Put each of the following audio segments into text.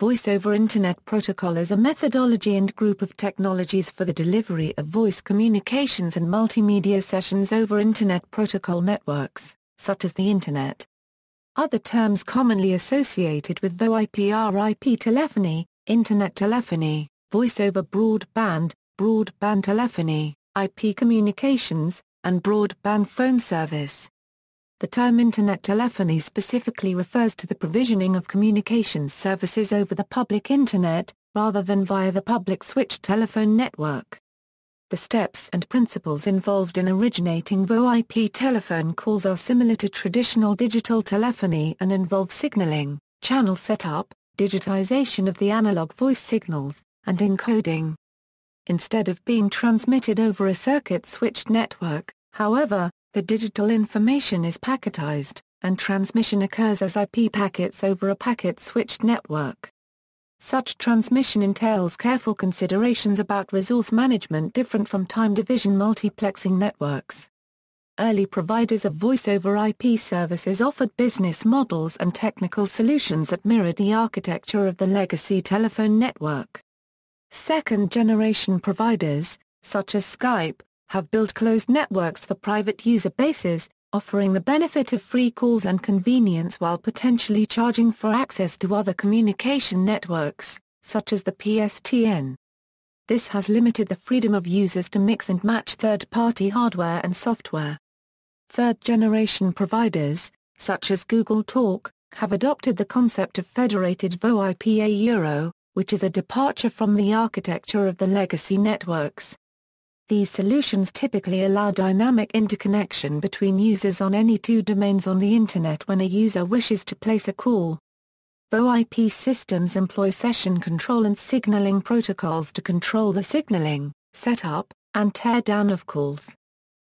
Voice over Internet Protocol is a methodology and group of technologies for the delivery of voice communications and multimedia sessions over Internet Protocol networks, such as the Internet. Other terms commonly associated with VoIP are IP telephony, Internet telephony, voice over broadband, broadband telephony, IP communications, and broadband phone service. The term Internet telephony specifically refers to the provisioning of communications services over the public Internet, rather than via the public switched telephone network. The steps and principles involved in originating VoIP telephone calls are similar to traditional digital telephony and involve signaling, channel setup, digitization of the analog voice signals, and encoding. Instead of being transmitted over a circuit-switched network, however, the digital information is packetized, and transmission occurs as IP packets over a packet-switched network. Such transmission entails careful considerations about resource management different from time division multiplexing networks. Early providers of voice-over IP services offered business models and technical solutions that mirrored the architecture of the legacy telephone network. Second-generation providers, such as Skype, have built closed networks for private user bases, offering the benefit of free calls and convenience while potentially charging for access to other communication networks, such as the PSTN. This has limited the freedom of users to mix and match third-party hardware and software. Third-generation providers, such as Google Talk, have adopted the concept of federated VoIP Euro, which is a departure from the architecture of the legacy networks. These solutions typically allow dynamic interconnection between users on any two domains on the Internet when a user wishes to place a call. VoIP systems employ session control and signaling protocols to control the signaling, setup, and teardown of calls.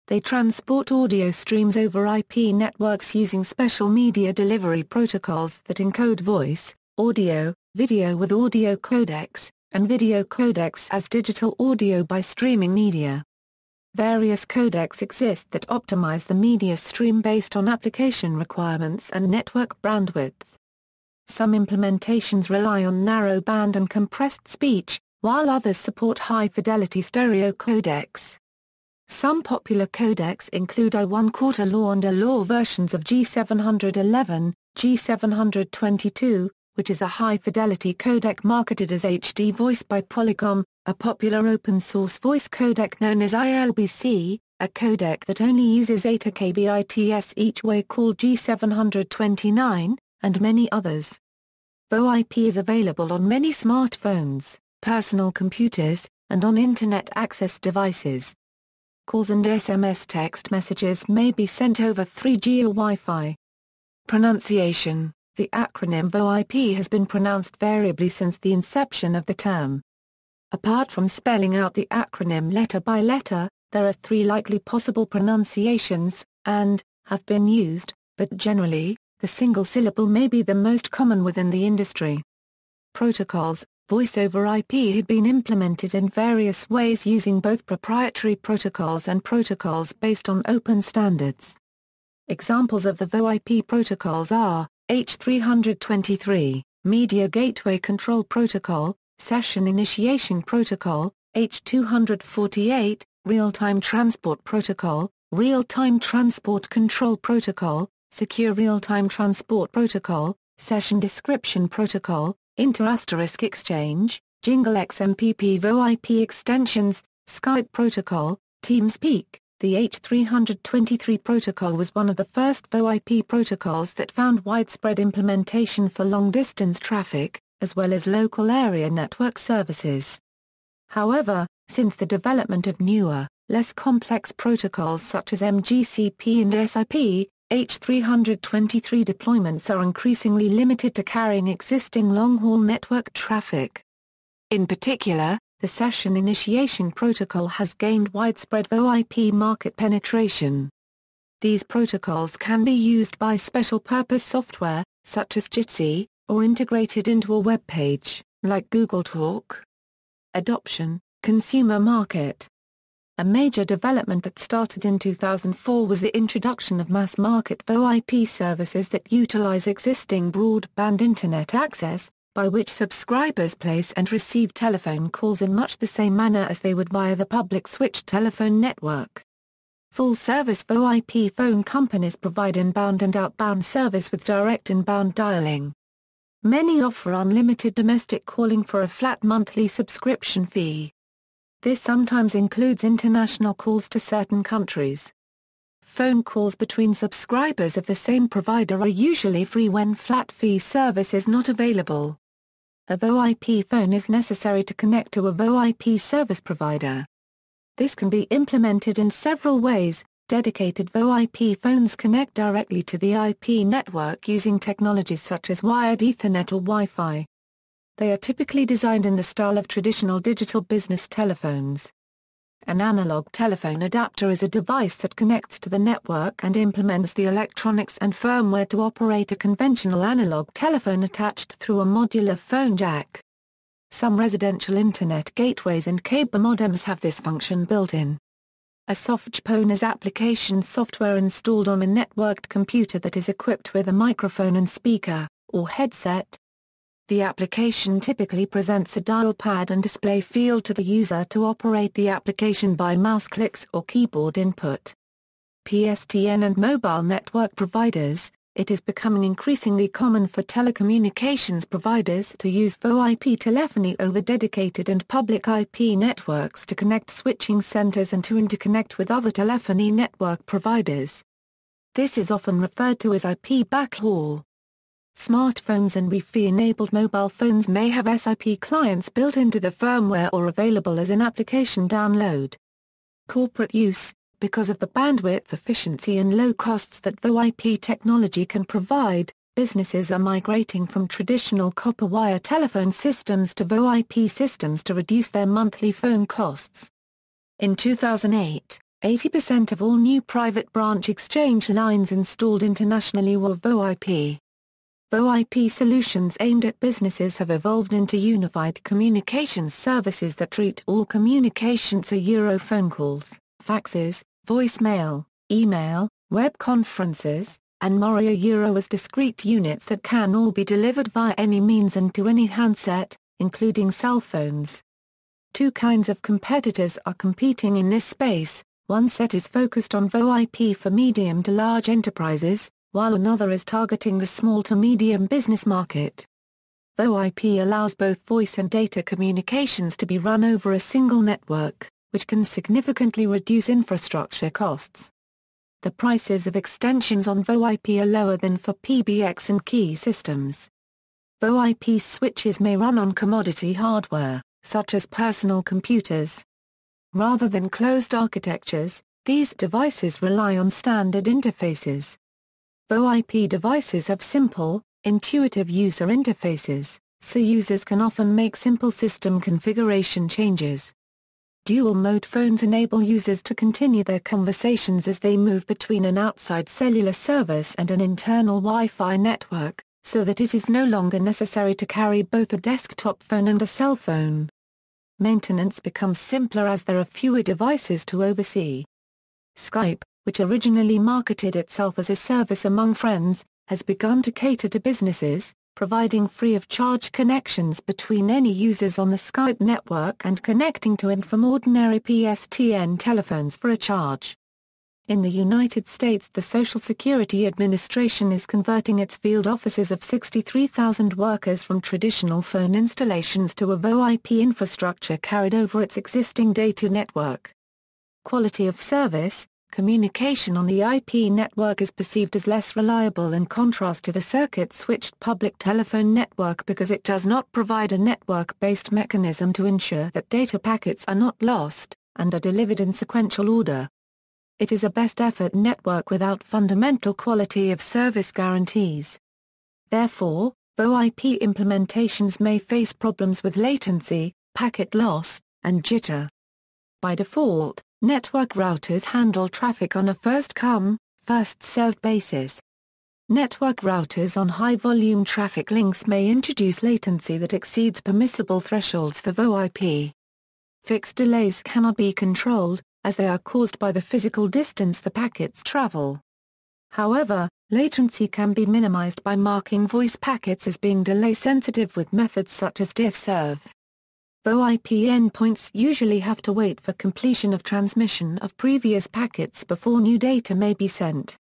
They transport audio streams over IP networks using special media delivery protocols that encode voice, audio, video with audio codecs, and video codecs as digital audio by streaming media. Various codecs exist that optimize the media stream based on application requirements and network bandwidth. Some implementations rely on narrowband and compressed speech, while others support high-fidelity stereo codecs. Some popular codecs include I1/4 law and A-law versions of G711, G722, which is a high-fidelity codec marketed as HD Voice by Polycom, a popular open-source voice codec known as ILBC, a codec that only uses 8 kbits each way called G729, and many others. VoIP is available on many smartphones, personal computers, and on Internet access devices. Calls and SMS text messages may be sent over 3G or Wi-Fi. Pronunciation. The acronym VoIP has been pronounced variably since the inception of the term. Apart from spelling out the acronym letter by letter, there are 3 likely possible pronunciations, and have been used, but generally, the single syllable may be the most common within the industry. Protocols. Voice over IP had been implemented in various ways using both proprietary protocols and protocols based on open standards. Examples of the VoIP protocols are H323, Media Gateway Control Protocol, Session Initiation Protocol, H248, Real-Time Transport Protocol, Real-Time Transport Control Protocol, Secure Real-Time Transport Protocol, Session Description Protocol, Inter**exchange, Jingle XMPP VoIP extensions, Skype Protocol, TeamSpeak. The H323 protocol was one of the first VoIP protocols that found widespread implementation for long-distance traffic, as well as local area network services. However, since the development of newer, less complex protocols such as MGCP and SIP, H323 deployments are increasingly limited to carrying existing long-haul network traffic. In particular, the Session Initiation Protocol has gained widespread VoIP market penetration. These protocols can be used by special-purpose software, such as Jitsi, or integrated into a web page, like Google Talk. Adoption, consumer market. A major development that started in 2004 was the introduction of mass-market VoIP services that utilize existing broadband Internet access, by which subscribers place and receive telephone calls in much the same manner as they would via the public switched telephone network. Full-service VoIP phone companies provide inbound and outbound service with direct inbound dialing. Many offer unlimited domestic calling for a flat monthly subscription fee. This sometimes includes international calls to certain countries. Phone calls between subscribers of the same provider are usually free when flat-fee service is not available. A VoIP phone is necessary to connect to a VoIP service provider. This can be implemented in several ways. Dedicated VoIP phones connect directly to the IP network using technologies such as wired Ethernet or Wi-Fi. They are typically designed in the style of traditional digital business telephones. An analog telephone adapter is a device that connects to the network and implements the electronics and firmware to operate a conventional analog telephone attached through a modular phone jack. Some residential Internet gateways and cable modems have this function built in. A softphone is application software installed on a networked computer that is equipped with a microphone and speaker, or headset. The application typically presents a dial pad and display field to the user to operate the application by mouse clicks or keyboard input. PSTN and mobile network providers. It is becoming increasingly common for telecommunications providers to use VoIP telephony over dedicated and public IP networks to connect switching centers and to interconnect with other telephony network providers. This is often referred to as IP backhaul. Smartphones and Wi-Fi-enabled mobile phones may have SIP clients built into the firmware or available as an application download. Corporate use. Because of the bandwidth efficiency and low costs that VoIP technology can provide, businesses are migrating from traditional copper wire telephone systems to VoIP systems to reduce their monthly phone costs. In 2008, 80% of all new private branch exchange lines installed internationally were VoIP. VoIP solutions aimed at businesses have evolved into unified communications services that treat all communications phone calls, faxes, voicemail, email, web conferences, and more as discrete units that can all be delivered via any means and to any handset, including cell phones. Two kinds of competitors are competing in this space. One set is focused on VoIP for medium to large enterprises, while another is targeting the small to medium business market. VoIP allows both voice and data communications to be run over a single network, which can significantly reduce infrastructure costs. The prices of extensions on VoIP are lower than for PBX and key systems. VoIP switches may run on commodity hardware, such as personal computers. Rather than closed architectures, these devices rely on standard interfaces. VoIP devices have simple, intuitive user interfaces, so users can often make simple system configuration changes. Dual-mode phones enable users to continue their conversations as they move between an outside cellular service and an internal Wi-Fi network, so that it is no longer necessary to carry both a desktop phone and a cell phone. Maintenance becomes simpler as there are fewer devices to oversee. Skype, which originally marketed itself as a service among friends, has begun to cater to businesses, providing free-of-charge connections between any users on the Skype network and connecting to and from ordinary PSTN telephones for a charge. In the United States, the Social Security Administration is converting its field offices of 63,000 workers from traditional phone installations to a VoIP infrastructure carried over its existing data network. Quality of service. Communication on the IP network is perceived as less reliable in contrast to the circuit-switched public telephone network because it does not provide a network-based mechanism to ensure that data packets are not lost, and are delivered in sequential order. It is a best-effort network without fundamental quality of service guarantees. Therefore, VoIP implementations may face problems with latency, packet loss, and jitter. By default, network routers handle traffic on a first-come, first-served basis. Network routers on high-volume traffic links may introduce latency that exceeds permissible thresholds for VoIP. Fixed delays cannot be controlled, as they are caused by the physical distance the packets travel. However, latency can be minimized by marking voice packets as being delay-sensitive with methods such as diffserv. VoIP endpoints usually have to wait for completion of transmission of previous packets before new data may be sent.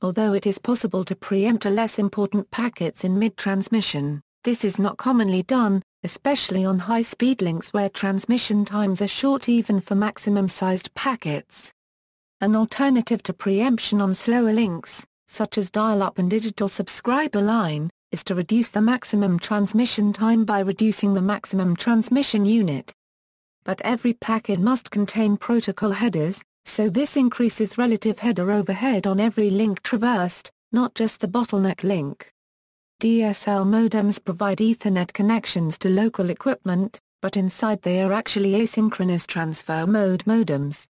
Although it is possible to preempt less important packets in mid-transmission, this is not commonly done, especially on high-speed links where transmission times are short even for maximum-sized packets. An alternative to preemption on slower links, such as dial-up and digital subscriber line, is to reduce the maximum transmission time by reducing the maximum transmission unit. But every packet must contain protocol headers, so this increases relative header overhead on every link traversed, not just the bottleneck link. DSL modems provide Ethernet connections to local equipment, but inside they are actually asynchronous transfer mode modems.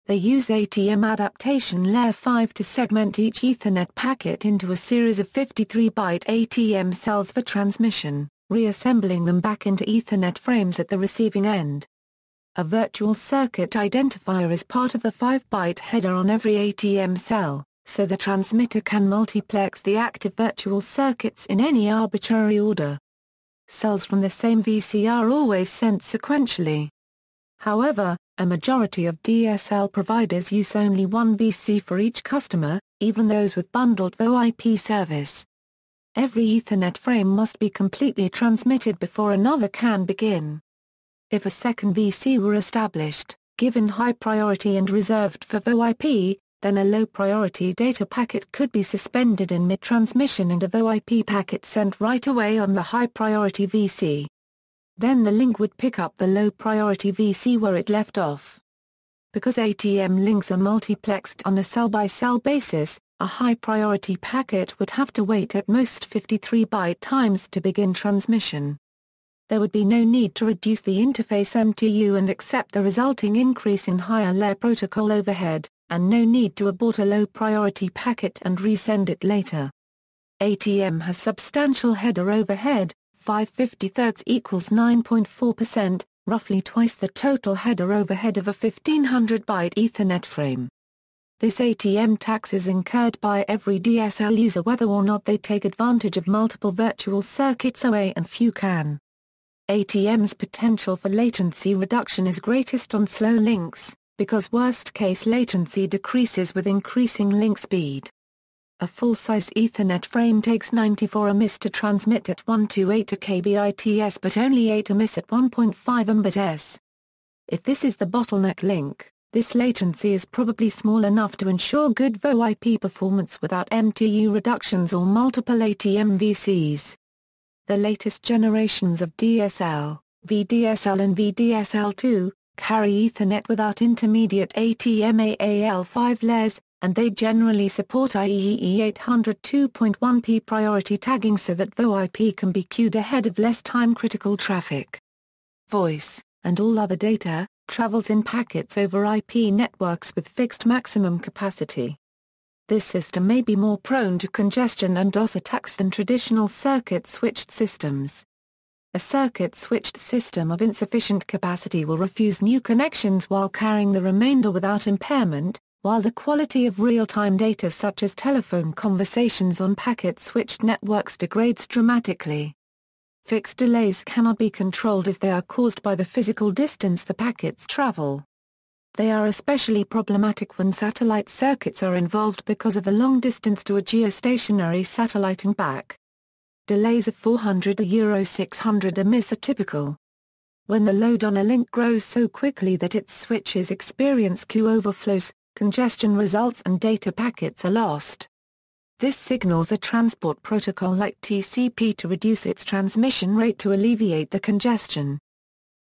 They use ATM adaptation layer 5 to segment each Ethernet packet into a series of 53-byte ATM cells for transmission, reassembling them back into Ethernet frames at the receiving end. A virtual circuit identifier is part of the 5-byte header on every ATM cell, so the transmitter can multiplex the active virtual circuits in any arbitrary order. Cells from the same VC are always sent sequentially. However, a majority of DSL providers use only one VC for each customer, even those with bundled VoIP service. Every Ethernet frame must be completely transmitted before another can begin. If a second VC were established, given high priority and reserved for VoIP, then a low-priority data packet could be suspended in mid-transmission and a VoIP packet sent right away on the high-priority VC. Then the link would pick up the low-priority VC where it left off. Because ATM links are multiplexed on a cell-by-cell basis, a high-priority packet would have to wait at most 53-byte times to begin transmission. There would be no need to reduce the interface MTU and accept the resulting increase in higher-layer protocol overhead, and no need to abort a low-priority packet and resend it later. ATM has substantial header overhead, 5/53 equals 9.4%, roughly twice the total header overhead of a 1500-byte Ethernet frame. This ATM tax is incurred by every DSL user whether or not they take advantage of multiple virtual circuits away and few can. ATM's potential for latency reduction is greatest on slow links, because worst-case latency decreases with increasing link speed. A full-size Ethernet frame takes 94 ms to transmit at 128 kbits but only 8 ms at 1.5 mbits. If this is the bottleneck link, this latency is probably small enough to ensure good VoIP performance without MTU reductions or multiple ATM VCs. The latest generations of DSL, VDSL and VDSL2, carry Ethernet without intermediate ATM AAL5 layers, and they generally support IEEE 800 2.1p priority tagging so that VoIP can be queued ahead of less time-critical traffic. Voice, and all other data, travels in packets over IP networks with fixed maximum capacity. This system may be more prone to congestion and DOS attacks than traditional circuit-switched systems. A circuit-switched system of insufficient capacity will refuse new connections while carrying the remainder without impairment, while the quality of real-time data such as telephone conversations on packet-switched networks degrades dramatically. Fixed delays cannot be controlled as they are caused by the physical distance the packets travel. They are especially problematic when satellite circuits are involved because of the long distance to a geostationary satellite and back. Delays of 400 to 600 ms are typical. When the load on a link grows so quickly that its switches experience queue overflows, congestion results and data packets are lost. This signals a transport protocol like TCP to reduce its transmission rate to alleviate the congestion.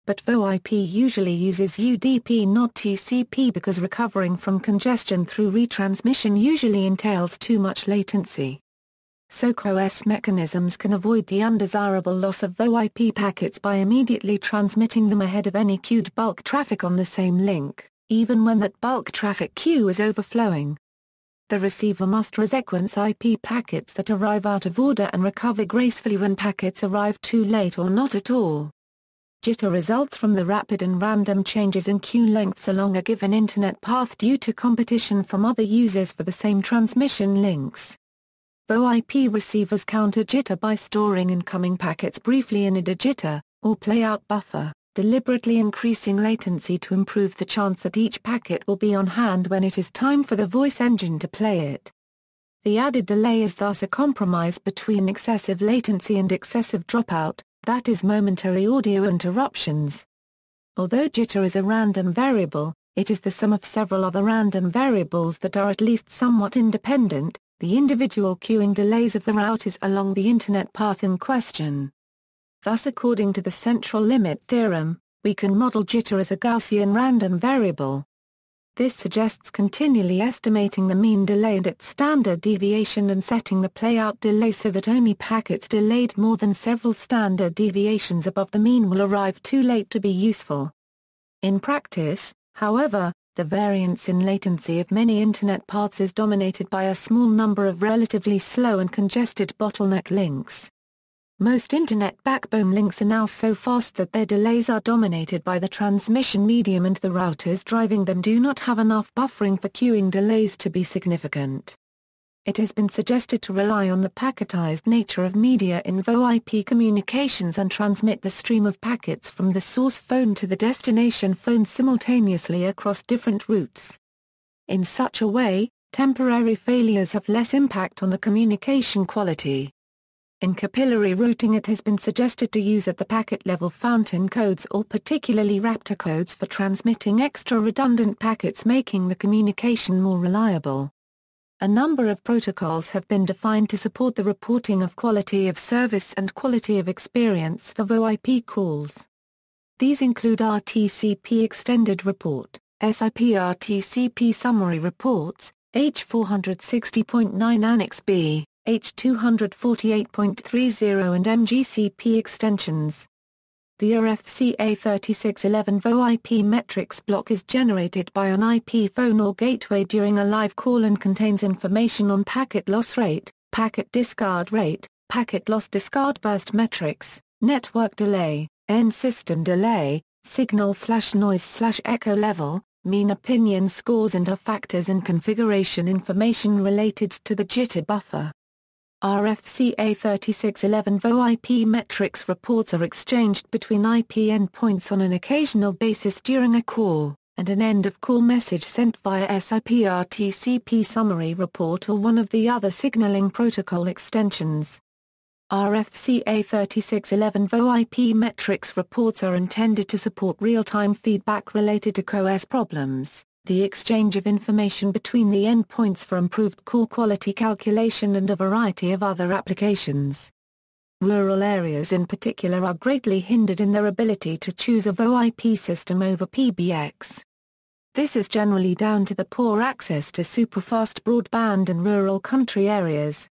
But VoIP usually uses UDP not TCP because recovering from congestion through retransmission usually entails too much latency. SOC-OS mechanisms can avoid the undesirable loss of VoIP packets by immediately transmitting them ahead of any queued bulk traffic on the same link, even when that bulk traffic queue is overflowing. The receiver must resequence IP packets that arrive out of order and recover gracefully when packets arrive too late or not at all. Jitter results from the rapid and random changes in queue lengths along a given Internet path due to competition from other users for the same transmission links. VoIP receivers counter jitter by storing incoming packets briefly in a dejitter, or playout buffer, deliberately increasing latency to improve the chance that each packet will be on hand when it is time for the voice engine to play it. The added delay is thus a compromise between excessive latency and excessive dropout, that is momentary audio interruptions. Although jitter is a random variable, it is the sum of several other random variables that are at least somewhat independent, the individual queuing delays of the routers along the Internet path in question. Thus, according to the central limit theorem, we can model jitter as a Gaussian random variable. This suggests continually estimating the mean delay and its standard deviation and setting the playout delay so that only packets delayed more than several standard deviations above the mean will arrive too late to be useful. In practice, however, the variance in latency of many Internet paths is dominated by a small number of relatively slow and congested bottleneck links. Most Internet backbone links are now so fast that their delays are dominated by the transmission medium, and the routers driving them do not have enough buffering for queuing delays to be significant. It has been suggested to rely on the packetized nature of media in VoIP communications and transmit the stream of packets from the source phone to the destination phone simultaneously across different routes. In such a way, temporary failures have less impact on the communication quality. In capillary routing, it has been suggested to use at the packet level fountain codes or particularly Raptor codes for transmitting extra redundant packets, making the communication more reliable. A number of protocols have been defined to support the reporting of quality of service and quality of experience for VoIP calls. These include RTCP Extended Report, SIP RTCP Summary Reports, H460.9 Annex B, H248.30 and MGCP extensions. The RFCA 3611 VoIP metrics block is generated by an IP phone or gateway during a live call and contains information on packet loss rate, packet discard rate, packet loss discard burst metrics, network delay, end system delay, signal/noise/echo level, mean opinion scores, and other factors and configuration information related to the jitter buffer. RFCA 3611 VoIP metrics reports are exchanged between IP endpoints on an occasional basis during a call, and an end-of-call message sent via SIP RTCP summary report or one of the other signaling protocol extensions. RFCA 3611 VoIP metrics reports are intended to support real-time feedback related to CoS problems, the exchange of information between the endpoints for improved call quality calculation, and a variety of other applications. Rural areas in particular are greatly hindered in their ability to choose a VoIP system over PBX. This is generally down to the poor access to superfast broadband in rural country areas.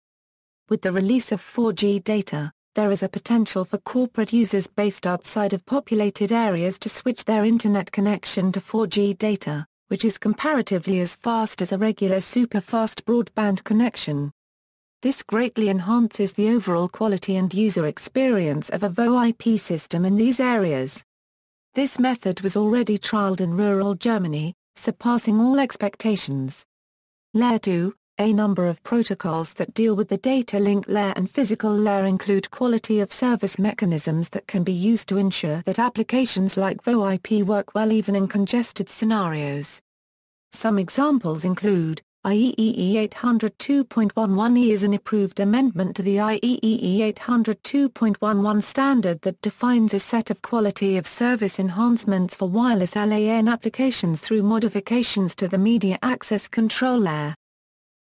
With the release of 4G data, there is a potential for corporate users based outside of populated areas to switch their internet connection to 4G data, which is comparatively as fast as a regular super-fast broadband connection. This greatly enhances the overall quality and user experience of a VoIP system in these areas. This method was already trialed in rural Germany, surpassing all expectations. Layer 2, a number of protocols that deal with the data link layer and physical layer include quality of service mechanisms that can be used to ensure that applications like VoIP work well even in congested scenarios. Some examples include, IEEE 802.11e is an approved amendment to the IEEE 802.11 standard that defines a set of quality of service enhancements for wireless LAN applications through modifications to the media access control layer.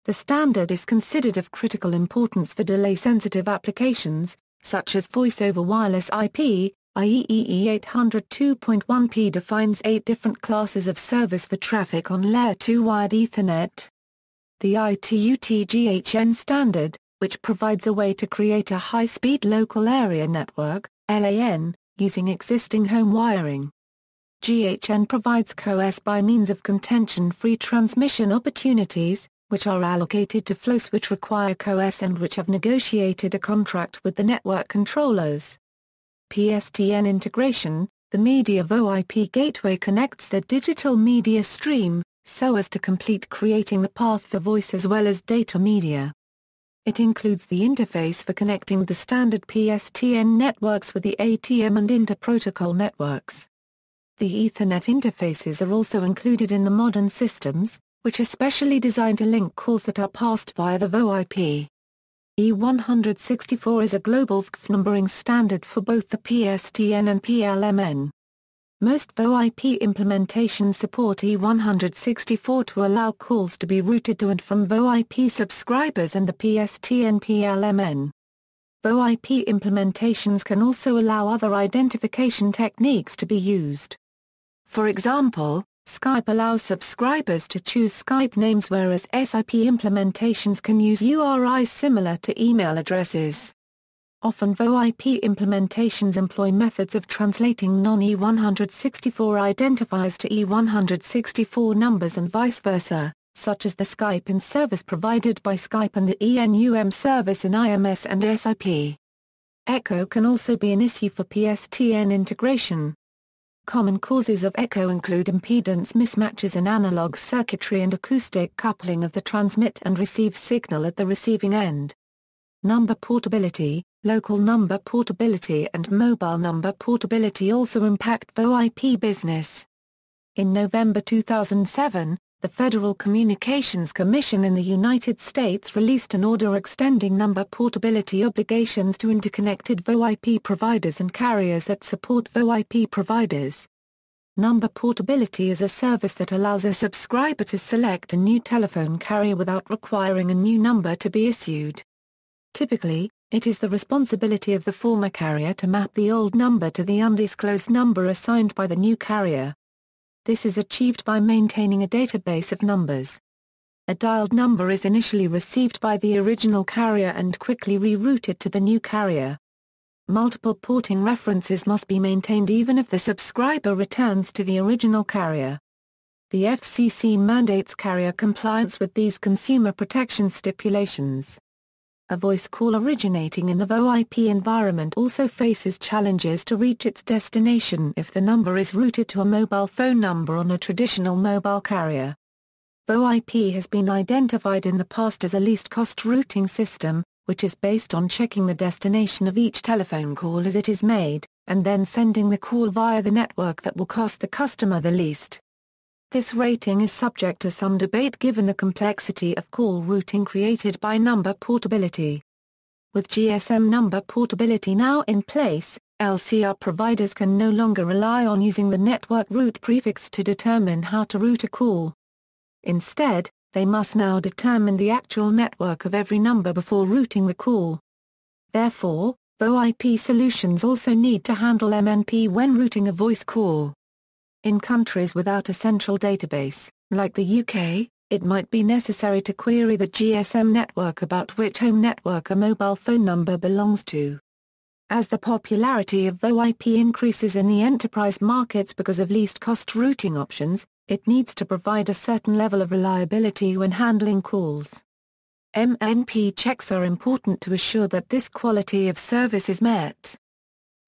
The standard is considered of critical importance for delay-sensitive applications, such as voice-over wireless IP. IEEE 802.1p defines 8 different classes of service for traffic on Layer 2 wired Ethernet. The ITU-TGHN standard, which provides a way to create a high-speed local area network, LAN, using existing home wiring. GHN provides CoS by means of contention-free transmission opportunities, which are allocated to flows which require CoS and which have negotiated a contract with the network controllers. PSTN integration, The Media VoIP gateway connects the digital media stream, so as to complete creating the path for voice as well as data media. It includes the interface for connecting the standard PSTN networks with the ATM and inter-protocol networks. The Ethernet interfaces are also included in the modern systems, which are specially designed to link calls that are passed via the VoIP. E164 is a global VoIP numbering standard for both the PSTN and PLMN. Most VoIP implementations support E164 to allow calls to be routed to and from VoIP subscribers and the PSTN PLMN. VoIP implementations can also allow other identification techniques to be used. For example, Skype allows subscribers to choose Skype names, whereas SIP implementations can use URIs similar to email addresses. Often VoIP implementations employ methods of translating non-E164 identifiers to E164 numbers and vice versa, such as the Skype in service provided by Skype and the ENUM service in IMS and SIP. Echo can also be an issue for PSTN integration. Common causes of echo include impedance mismatches in analog circuitry and acoustic coupling of the transmit and receive signal at the receiving end. Number portability, local number portability and mobile number portability also impact VoIP business. In November 2007, the Federal Communications Commission in the United States released an order extending number portability obligations to interconnected VoIP providers and carriers that support VoIP providers. Number portability is a service that allows a subscriber to select a new telephone carrier without requiring a new number to be issued. Typically, it is the responsibility of the former carrier to map the old number to the undisclosed number assigned by the new carrier. This is achieved by maintaining a database of numbers. A dialed number is initially received by the original carrier and quickly rerouted to the new carrier. Multiple porting references must be maintained even if the subscriber returns to the original carrier. The FCC mandates carrier compliance with these consumer protection stipulations. A voice call originating in the VoIP environment also faces challenges to reach its destination if the number is routed to a mobile phone number on a traditional mobile carrier. VoIP has been identified in the past as a least-cost routing system, which is based on checking the destination of each telephone call as it is made, and then sending the call via the network that will cost the customer the least. This rating is subject to some debate given the complexity of call routing created by number portability. With GSM number portability now in place, LCR providers can no longer rely on using the network route prefix to determine how to route a call. Instead, they must now determine the actual network of every number before routing the call. Therefore, VoIP solutions also need to handle MNP when routing a voice call. In countries without a central database, like the UK, it might be necessary to query the GSM network about which home network a mobile phone number belongs to. As the popularity of VoIP increases in the enterprise markets because of least-cost routing options, it needs to provide a certain level of reliability when handling calls. MNP checks are important to assure that this quality of service is met.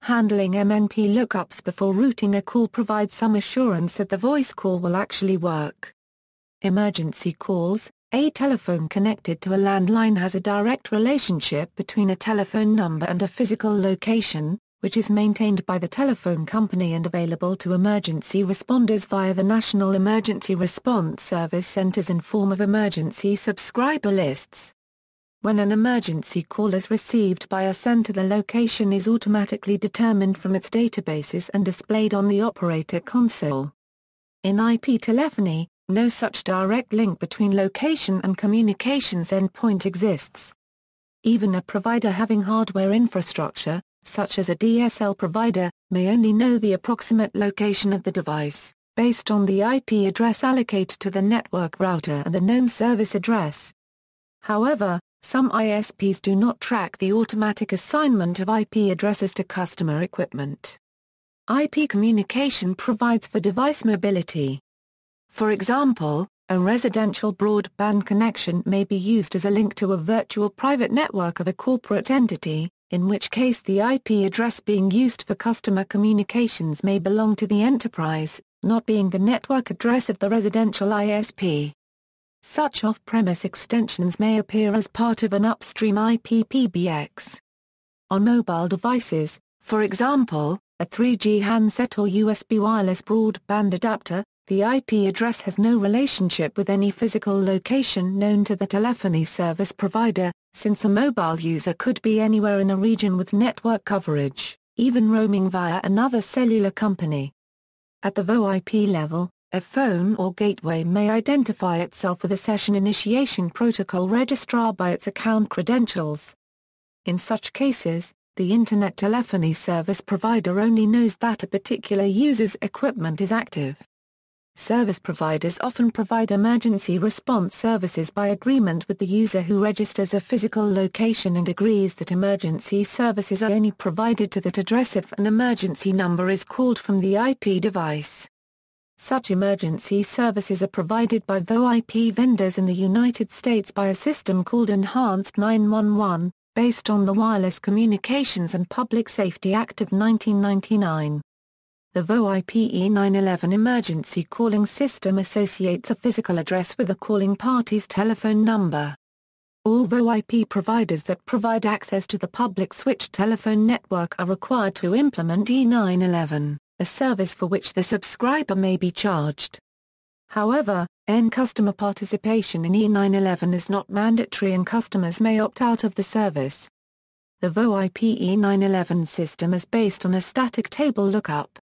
Handling MNP lookups before routing a call provides some assurance that the voice call will actually work. Emergency calls. A telephone connected to a landline has a direct relationship between a telephone number and a physical location, which is maintained by the telephone company and available to emergency responders via the National Emergency Response Service centers in form of emergency subscriber lists. When an emergency call is received by a center, the location is automatically determined from its databases and displayed on the operator console. In IP telephony, no such direct link between location and communications endpoint exists. Even a provider having hardware infrastructure, such as a DSL provider, may only know the approximate location of the device, based on the IP address allocated to the network router and the known service address. However, some ISPs do not track the automatic assignment of IP addresses to customer equipment. IP communication provides for device mobility. For example, a residential broadband connection may be used as a link to a virtual private network of a corporate entity, in which case the IP address being used for customer communications may belong to the enterprise, not being the network address of the residential ISP. Such off-premise extensions may appear as part of an upstream IP PBX. On mobile devices, for example, a 3G handset or USB wireless broadband adapter, the IP address has no relationship with any physical location known to the telephony service provider, since a mobile user could be anywhere in a region with network coverage, even roaming via another cellular company. At the VoIP level, a phone or gateway may identify itself with a session initiation protocol registrar by its account credentials. In such cases, the Internet telephony service provider only knows that a particular user's equipment is active. Service providers often provide emergency response services by agreement with the user who registers a physical location and agrees that emergency services are only provided to that address if an emergency number is called from the IP device. Such emergency services are provided by VoIP vendors in the United States by a system called Enhanced 911, based on the Wireless Communications and Public Safety Act of 1999. The VoIP E911 emergency calling system associates a physical address with a calling party's telephone number. All VoIP providers that provide access to the public switched telephone network are required to implement E911, a service for which the subscriber may be charged. However, end customer participation in E911 is not mandatory and customers may opt out of the service. The VoIP E911 system is based on a static table lookup.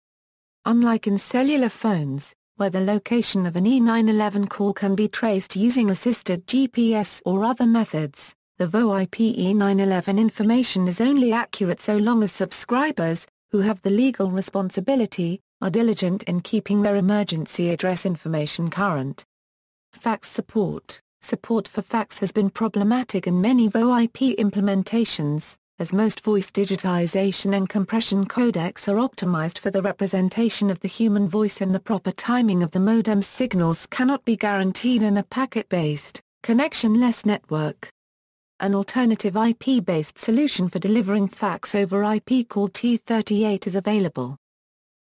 Unlike in cellular phones, where the location of an E911 call can be traced using assisted GPS or other methods, the VoIP E911 information is only accurate so long as subscribers, who have the legal responsibility, are diligent in keeping their emergency address information current. Fax support. Support for fax has been problematic in many VoIP implementations, as most voice digitization and compression codecs are optimized for the representation of the human voice and the proper timing of the modem's signals cannot be guaranteed in a packet-based, connection-less network. An alternative IP-based solution for delivering fax over IP called T38 is available.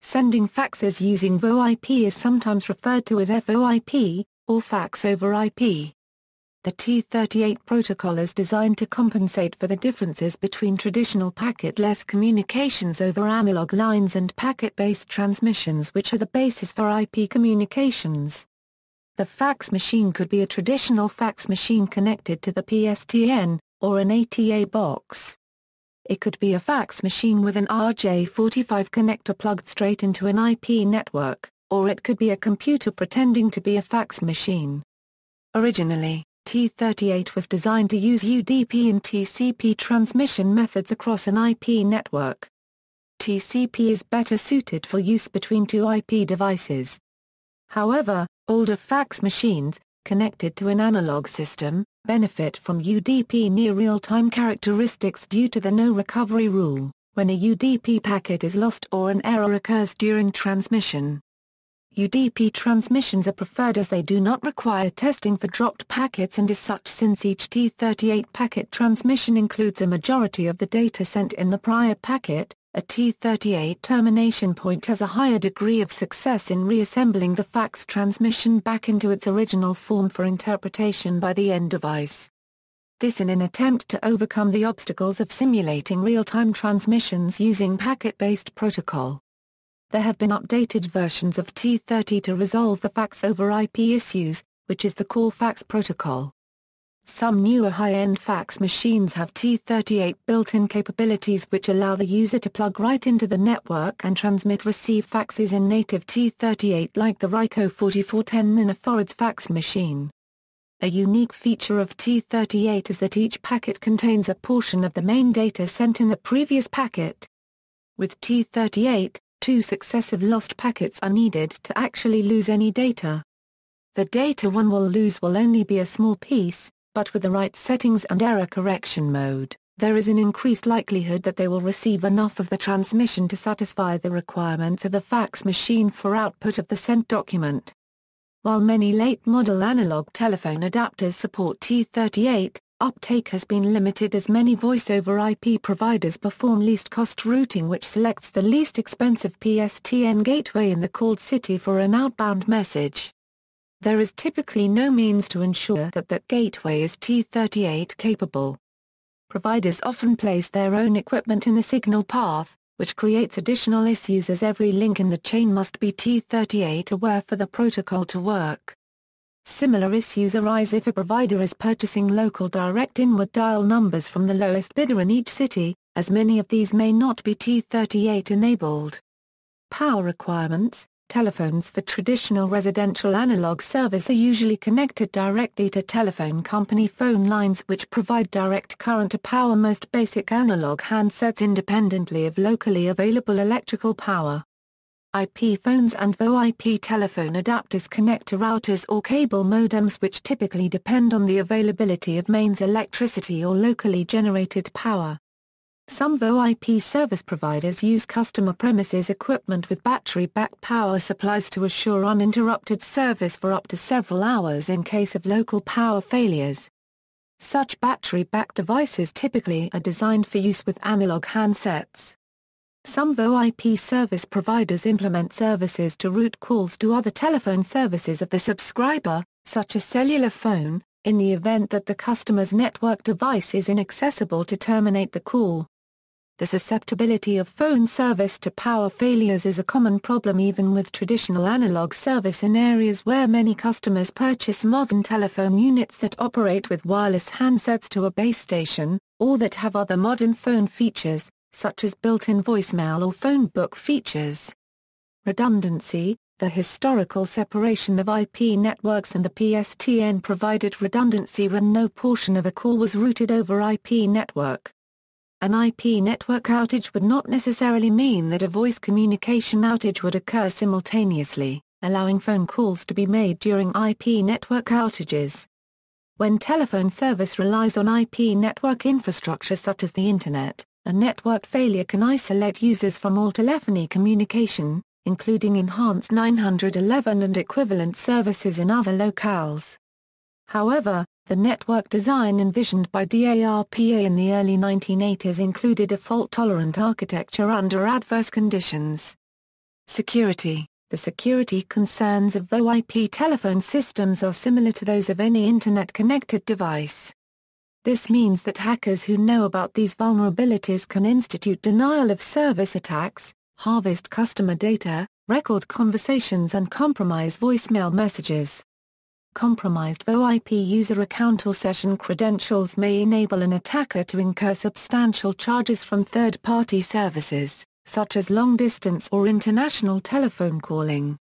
Sending faxes using VoIP is sometimes referred to as FOIP, or fax over IP. The T38 protocol is designed to compensate for the differences between traditional packet-less communications over analog lines and packet-based transmissions which are the basis for IP communications. The fax machine could be a traditional fax machine connected to the PSTN, or an ATA box. It could be a fax machine with an RJ45 connector plugged straight into an IP network, or it could be a computer pretending to be a fax machine. Originally, T38 was designed to use UDP and TCP transmission methods across an IP network. TCP is better suited for use between two IP devices. However, older fax machines, connected to an analog system, benefit from UDP near real-time characteristics due to the no-recovery rule, when a UDP packet is lost or an error occurs during transmission. UDP transmissions are preferred as they do not require testing for dropped packets and as such since each T38 packet transmission includes a majority of the data sent in the prior packet, a T38 termination point has a higher degree of success in reassembling the fax transmission back into its original form for interpretation by the end device. This in an attempt to overcome the obstacles of simulating real-time transmissions using packet-based protocol. There have been updated versions of T30 to resolve the fax over IP issues, which is the core fax protocol. Some newer high-end fax machines have T38 built-in capabilities which allow the user to plug right into the network and transmit-receive faxes in native T38 like the Ryco 4410 Nanophorids fax machine. A unique feature of T38 is that each packet contains a portion of the main data sent in the previous packet. With T38, 2 successive lost packets are needed to actually lose any data. The data one will lose will only be a small piece, but with the right settings and error correction mode, there is an increased likelihood that they will receive enough of the transmission to satisfy the requirements of the fax machine for output of the sent document. While many late-model analog telephone adapters support T38, uptake has been limited as many voice-over IP providers perform least-cost routing, which selects the least expensive PSTN gateway in the called city for an outbound message. There is typically no means to ensure that that gateway is T38 capable. Providers often place their own equipment in the signal path, which creates additional issues as every link in the chain must be T38 aware for the protocol to work. Similar issues arise if a provider is purchasing local direct inward dial numbers from the lowest bidder in each city, as many of these may not be T38 enabled. Power requirements. Telephones for traditional residential analog service are usually connected directly to telephone company phone lines, which provide direct current to power most basic analog handsets independently of locally available electrical power. IP phones and VoIP telephone adapters connect to routers or cable modems, which typically depend on the availability of mains electricity or locally generated power. Some VoIP service providers use customer premises equipment with battery-backed power supplies to assure uninterrupted service for up to several hours in case of local power failures. Such battery-backed devices typically are designed for use with analog handsets. Some VoIP service providers implement services to route calls to other telephone services of the subscriber, such as cellular phone, in the event that the customer's network device is inaccessible to terminate the call. The susceptibility of phone service to power failures is a common problem even with traditional analog service in areas where many customers purchase modern telephone units that operate with wireless handsets to a base station, or that have other modern phone features, such as built-in voicemail or phone book features. Redundancy. The historical separation of IP networks and the PSTN provided redundancy when no portion of a call was routed over IP network. An IP network outage would not necessarily mean that a voice communication outage would occur simultaneously, allowing phone calls to be made during IP network outages. When telephone service relies on IP network infrastructure such as the Internet, a network failure can isolate users from all telephony communication, including enhanced 911 and equivalent services in other locales. However, the network design envisioned by DARPA in the early 1980s included a fault-tolerant architecture under adverse conditions. Security. The security concerns of VoIP telephone systems are similar to those of any Internet-connected device. This means that hackers who know about these vulnerabilities can institute denial-of-service attacks, harvest customer data, record conversations and compromise voicemail messages. Compromised VoIP user account or session credentials may enable an attacker to incur substantial charges from third-party services, such as long-distance or international telephone calling.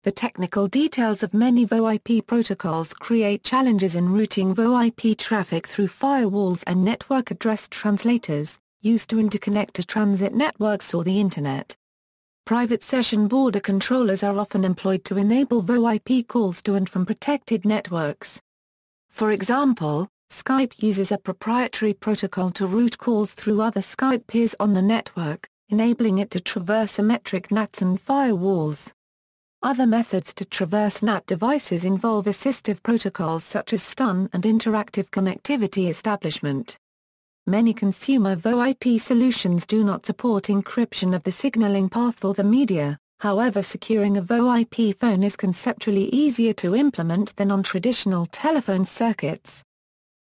The technical details of many VoIP protocols create challenges in routing VoIP traffic through firewalls and network address translators, used to interconnect to transit networks or the Internet. Private session border controllers are often employed to enable VoIP calls to and from protected networks. For example, Skype uses a proprietary protocol to route calls through other Skype peers on the network, enabling it to traverse symmetric NATs and firewalls. Other methods to traverse NAT devices involve assistive protocols such as STUN and interactive connectivity establishment. Many consumer VoIP solutions do not support encryption of the signaling path or the media, however securing a VoIP phone is conceptually easier to implement than on traditional telephone circuits.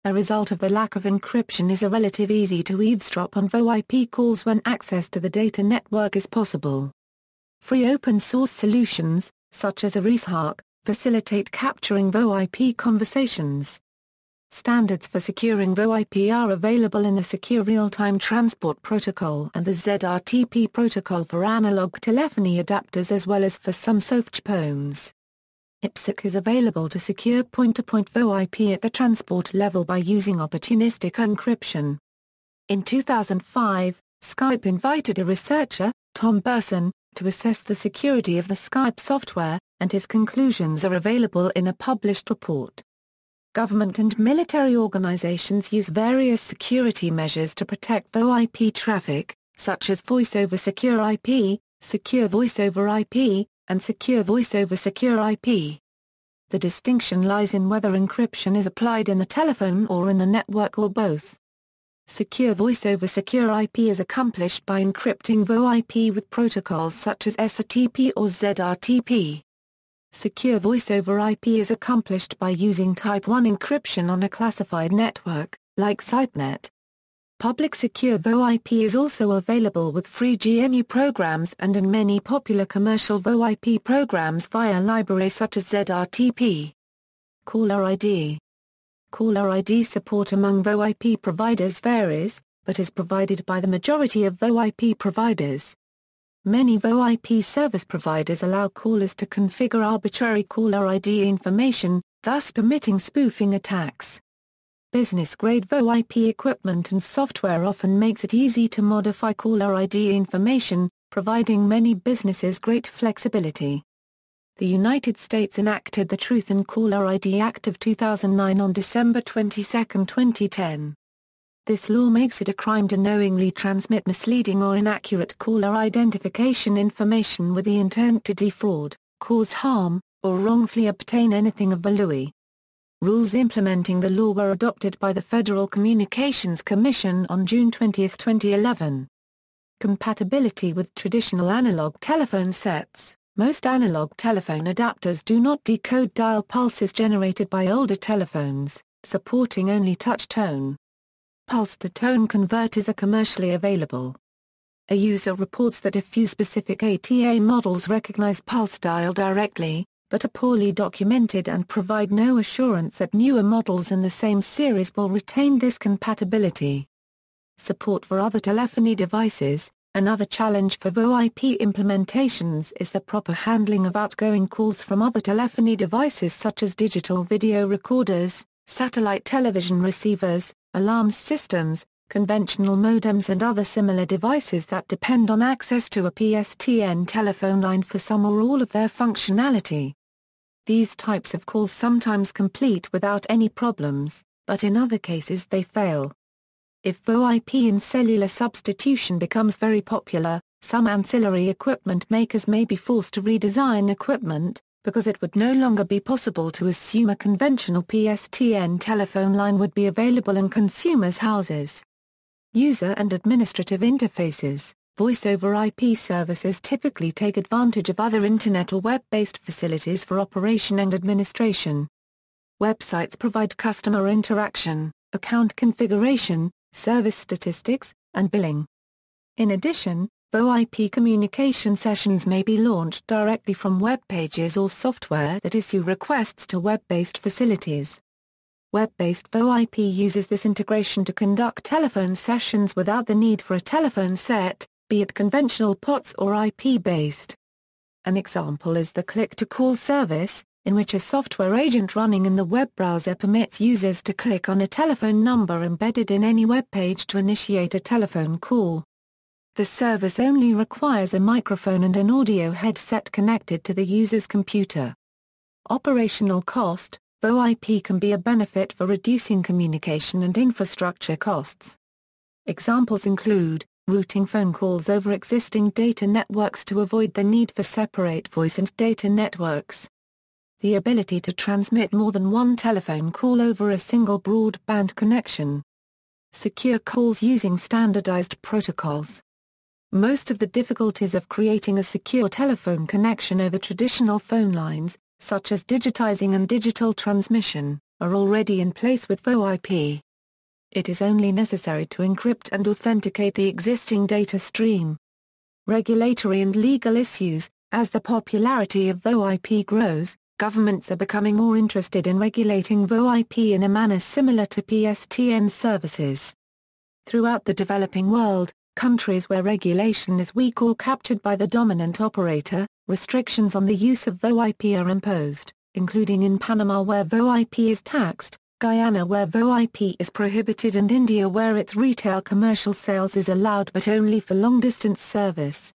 A result of the lack of encryption is a relative easy to eavesdrop on VoIP calls when access to the data network is possible. Free open-source solutions, such as ReseHawk, facilitate capturing VoIP conversations. Standards for securing VoIP are available in the Secure Real-Time Transport Protocol and the ZRTP protocol for analog telephony adapters as well as for some softphones. IPsec is available to secure point-to-point VoIP at the transport level by using opportunistic encryption. In 2005, Skype invited a researcher, Tom Burson, to assess the security of the Skype software, and his conclusions are available in a published report. Government and military organizations use various security measures to protect VoIP traffic, such as Voice over Secure IP, Secure Voice over IP, and Secure Voice over Secure IP. The distinction lies in whether encryption is applied in the telephone or in the network or both. Secure voice over secure IP is accomplished by encrypting VoIP with protocols such as SRTP or ZRTP. Secure voice over IP is accomplished by using Type 1 encryption on a classified network, like SIPEnet. Public secure VoIP is also available with free GNU programs and in many popular commercial VoIP programs via libraries such as ZRTP. Caller ID. Caller ID support among VoIP providers varies, but is provided by the majority of VoIP providers. Many VoIP service providers allow callers to configure arbitrary caller ID information, thus permitting spoofing attacks. Business-grade VoIP equipment and software often makes it easy to modify caller ID information, providing many businesses great flexibility. The United States enacted the Truth in Caller ID Act of 2009 on December 22, 2010. This law makes it a crime to knowingly transmit misleading or inaccurate caller identification information with the intent to defraud, cause harm, or wrongfully obtain anything of value. Rules implementing the law were adopted by the Federal Communications Commission on June 20, 2011. Compatibility with traditional analog telephone sets. Most analog telephone adapters do not decode dial pulses generated by older telephones, supporting only touch tone. Pulse-to-tone converters are commercially available. A user reports that a few specific ATA models recognize pulse dial directly, but are poorly documented and provide no assurance that newer models in the same series will retain this compatibility. Support for other telephony devices. Another challenge for VoIP implementations is the proper handling of outgoing calls from other telephony devices such as digital video recorders, satellite television receivers, alarm systems, conventional modems and other similar devices that depend on access to a PSTN telephone line for some or all of their functionality. These types of calls sometimes complete without any problems, but in other cases they fail. If VoIP in cellular substitution becomes very popular, some ancillary equipment makers may be forced to redesign equipment, because it would no longer be possible to assume a conventional PSTN telephone line would be available in consumers' houses. User and administrative interfaces. Voice over IP services typically take advantage of other Internet or web-based facilities for operation and administration. Websites provide customer interaction, account configuration, service statistics, and billing. In addition, VoIP communication sessions may be launched directly from web pages or software that issue requests to web-based facilities. Web-based VoIP uses this integration to conduct telephone sessions without the need for a telephone set, be it conventional POTS or IP-based. An example is the click-to-call service, in which a software agent running in the web browser permits users to click on a telephone number embedded in any web page to initiate a telephone call. The service only requires a microphone and an audio headset connected to the user's computer. Operational cost. VoIP can be a benefit for reducing communication and infrastructure costs. Examples include routing phone calls over existing data networks to avoid the need for separate voice and data networks. The ability to transmit more than one telephone call over a single broadband connection. Secure calls using standardized protocols. Most of the difficulties of creating a secure telephone connection over traditional phone lines, such as digitizing and digital transmission, are already in place with VoIP. It is only necessary to encrypt and authenticate the existing data stream. Regulatory and legal issues. As the popularity of VoIP grows, governments are becoming more interested in regulating VoIP in a manner similar to PSTN services. Throughout the developing world, countries where regulation is weak or captured by the dominant operator, restrictions on the use of VoIP are imposed, including in Panama where VoIP is taxed, Guyana where VoIP is prohibited and India where its retail commercial sales is allowed but only for long-distance service.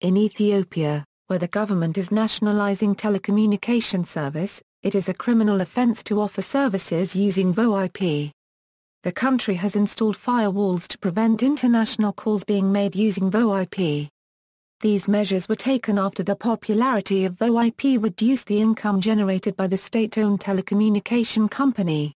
In Ethiopia, where the government is nationalizing telecommunication service, it is a criminal offense to offer services using VoIP. The country has installed firewalls to prevent international calls being made using VoIP. These measures were taken after the popularity of VoIP reduced the income generated by the state-owned telecommunication company.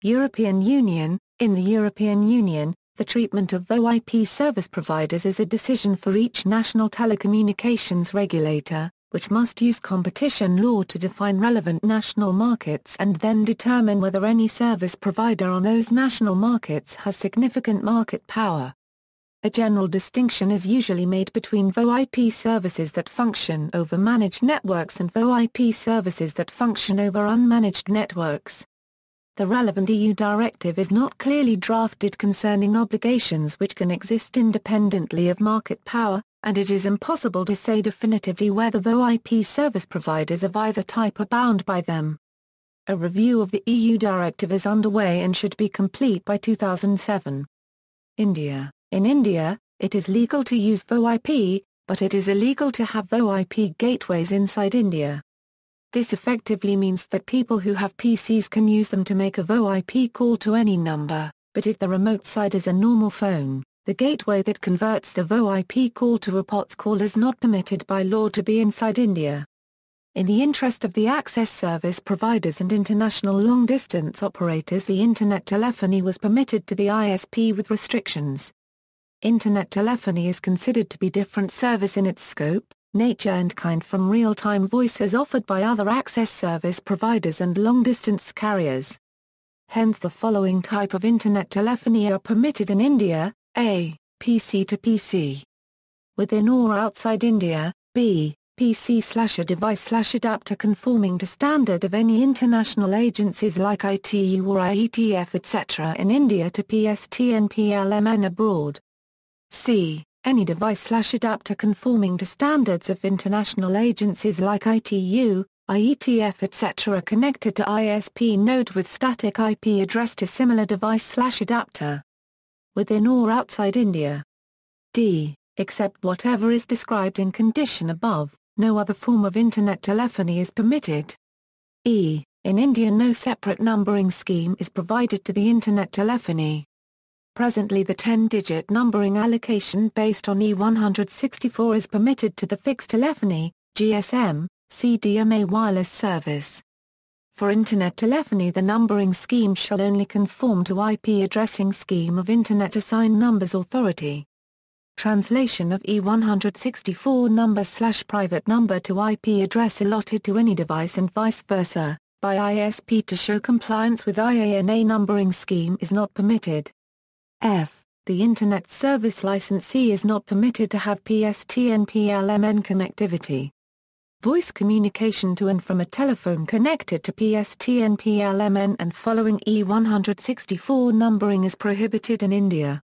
European Union. In the European Union, the treatment of VoIP service providers is a decision for each national telecommunications regulator, which must use competition law to define relevant national markets and then determine whether any service provider on those national markets has significant market power. A general distinction is usually made between VoIP services that function over managed networks and VoIP services that function over unmanaged networks. The relevant EU directive is not clearly drafted concerning obligations which can exist independently of market power, and it is impossible to say definitively whether VoIP service providers of either type are bound by them. A review of the EU directive is underway and should be complete by 2007. India. In India, it is legal to use VoIP, but it is illegal to have VoIP gateways inside India. This effectively means that people who have PCs can use them to make a VoIP call to any number, but if the remote site is a normal phone, the gateway that converts the VoIP call to a POTS call is not permitted by law to be inside India. In the interest of the access service providers and international long-distance operators, the Internet telephony was permitted to the ISP with restrictions. Internet telephony is considered to be different service in its scope, nature and kind from real-time voice as offered by other access service providers and long-distance carriers. Hence the following type of Internet telephony are permitted in India: A. PC to PC. Within or outside India. B. PC/a device/adapter conforming to standard of any international agencies like ITU or IETF etc. in India to PSTN/PLMN abroad. C. Any device/adapter conforming to standards of international agencies like ITU, IETF etc. connected to ISP node with static IP address to similar device/adapter. Within or outside India. D. Except whatever is described in condition above, no other form of Internet telephony is permitted. E. In India no separate numbering scheme is provided to the Internet telephony. Presently the 10-digit numbering allocation based on E164 is permitted to the fixed telephony, GSM, CDMA wireless service. For Internet telephony the numbering scheme shall only conform to IP addressing scheme of Internet Assigned Numbers Authority. Translation of E164 number/private number to IP address allotted to any device and vice versa, by ISP to show compliance with IANA numbering scheme is not permitted. F. The Internet service licensee is not permitted to have PSTN/PLMN connectivity. Voice communication to and from a telephone connected to PSTN/PLMN and following E164 numbering is prohibited in India.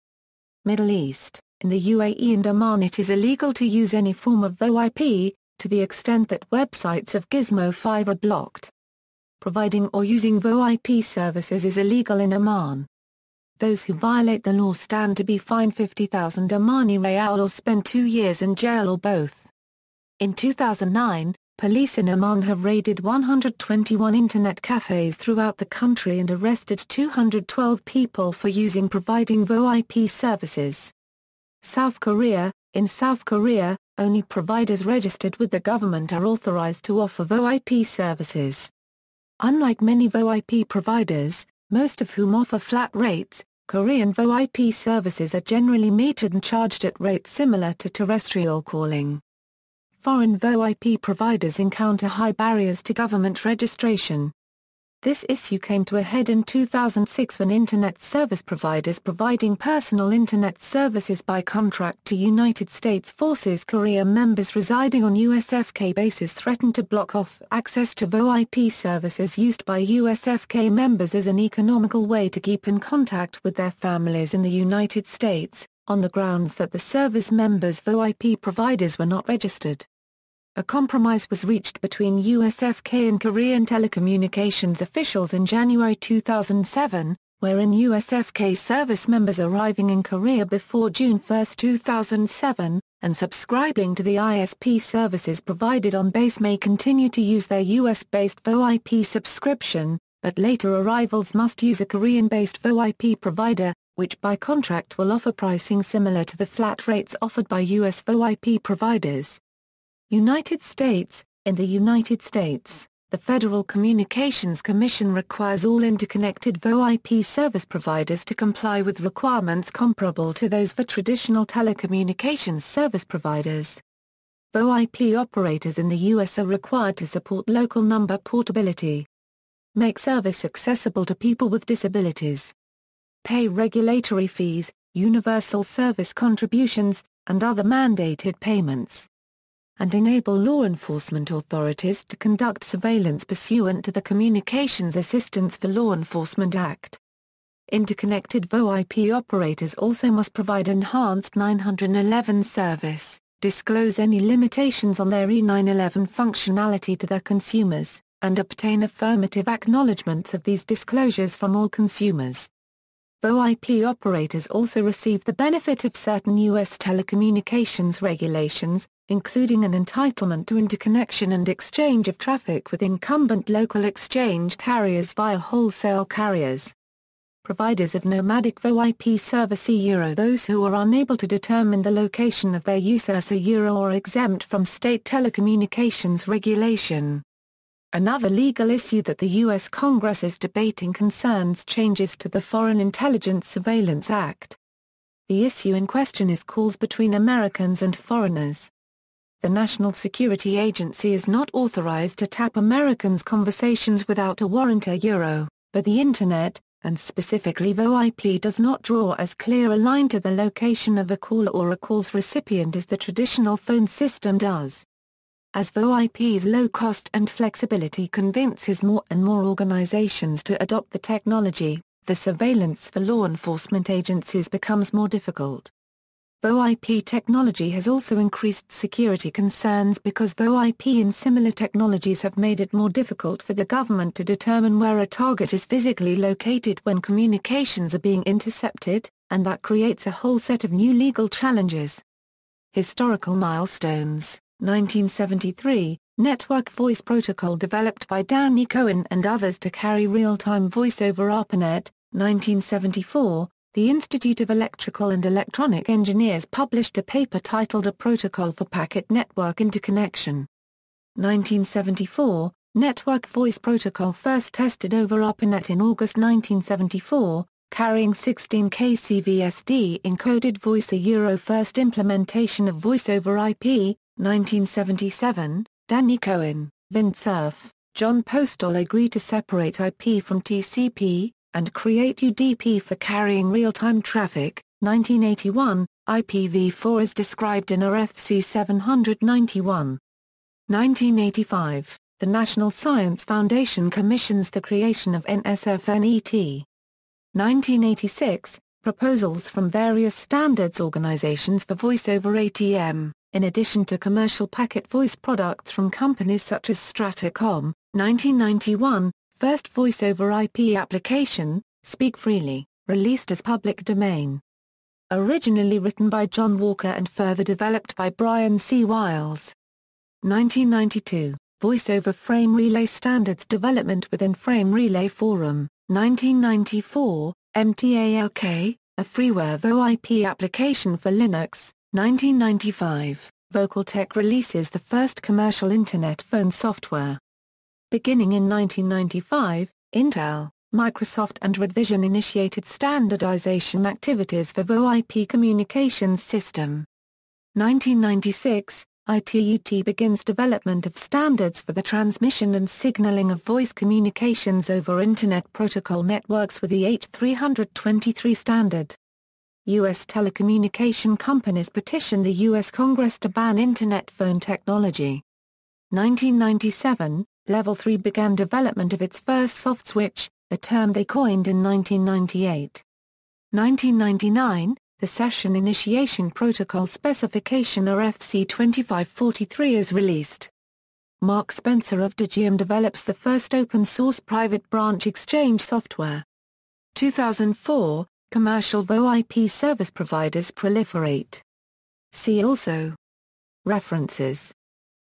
Middle East. In the UAE and Oman it is illegal to use any form of VoIP, to the extent that websites of Gizmo 5 are blocked. Providing or using VoIP services is illegal in Oman. Those who violate the law stand to be fined 50,000 Omani Riyal or spend 2 years in jail or both. In 2009, police in Oman have raided 121 internet cafes throughout the country and arrested 212 people for providing VoIP services. South Korea. In South Korea, only providers registered with the government are authorized to offer VoIP services. Unlike many VoIP providers, most of whom offer flat rates, Korean VoIP services are generally metered and charged at rates similar to terrestrial calling. Foreign VoIP providers encounter high barriers to government registration. This issue came to a head in 2006 when Internet service providers providing personal Internet services by contract to United States Forces Korea members residing on USFK bases threatened to block off access to VoIP services used by USFK members as an economical way to keep in contact with their families in the United States, on the grounds that the service members' VoIP providers were not registered. A compromise was reached between USFK and Korean telecommunications officials in January 2007, wherein USFK service members arriving in Korea before June 1, 2007, and subscribing to the ISP services provided on base may continue to use their US-based VoIP subscription, but later arrivals must use a Korean-based VoIP provider, which by contract will offer pricing similar to the flat rates offered by U.S. VoIP providers. United States. In the United States, the Federal Communications Commission requires all interconnected VoIP service providers to comply with requirements comparable to those for traditional telecommunications service providers. VoIP operators in the U.S. are required to support local number portability, make service accessible to people with disabilities, pay regulatory fees, universal service contributions, and other mandated payments, and enable law enforcement authorities to conduct surveillance pursuant to the Communications Assistance for Law Enforcement Act. Interconnected VoIP operators also must provide enhanced 911 service, disclose any limitations on their E911 functionality to their consumers, and obtain affirmative acknowledgements of these disclosures from all consumers. VoIP operators also receive the benefit of certain U.S. telecommunications regulations, including an entitlement to interconnection and exchange of traffic with incumbent local exchange carriers via wholesale carriers. Providers of nomadic VoIP service those who are unable to determine the location of their users are exempt from state telecommunications regulation. Another legal issue that the U.S. Congress is debating concerns changes to the Foreign Intelligence Surveillance Act. The issue in question is calls between Americans and foreigners. The National Security Agency is not authorized to tap Americans' conversations without a warrant but the Internet, and specifically VoIP, does not draw as clear a line to the location of a caller or a call's recipient as the traditional phone system does. As VoIP's low cost and flexibility convinces more and more organizations to adopt the technology, the surveillance for law enforcement agencies becomes more difficult. VoIP technology has also increased security concerns because VoIP and similar technologies have made it more difficult for the government to determine where a target is physically located when communications are being intercepted, and that creates a whole set of new legal challenges. Historical milestones. 1973, Network Voice Protocol developed by Danny Cohen and others to carry real-time voice over ARPANET. 1974, the Institute of Electrical and Electronic Engineers published a paper titled A Protocol for Packet Network Interconnection. 1974, Network Voice Protocol first tested over ARPANET in August 1974, carrying 16 kcvsd encoded voice. First implementation of voice over IP. 1977, Danny Cohen, Vint Cerf, John Postel agreed to separate IP from TCP, and create UDP for carrying real-time traffic. 1981, IPv4 is described in RFC 791. 1985, the National Science Foundation commissions the creation of NSFNET. 1986, proposals from various standards organizations for voice over ATM, in addition to commercial packet voice products from companies such as Stratacom. 1991, first voice over IP application, Speak Freely, released as public domain. Originally written by John Walker and further developed by Brian C. Wiles. 1992, voice over frame relay standards development within Frame Relay Forum. 1994, MTALK, a freeware VoIP application for Linux. 1995, Vocaltech releases the first commercial Internet phone software. Beginning in 1995, Intel, Microsoft and Redvision initiated standardization activities for VoIP communications system. 1996, ITU-T begins development of standards for the transmission and signaling of voice communications over Internet protocol networks with the H323 standard. U.S. telecommunication companies petition the U.S. Congress to ban Internet phone technology. 1997, Level 3 began development of its first soft switch, a term they coined in 1998. 1999, the Session Initiation Protocol Specification RFC 2543 is released. Mark Spencer of Digium develops the first open-source private branch exchange software. 2004, commercial VoIP service providers proliferate. See also. References.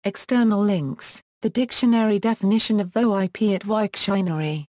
External links. The dictionary definition of VoIP at Wiktionary.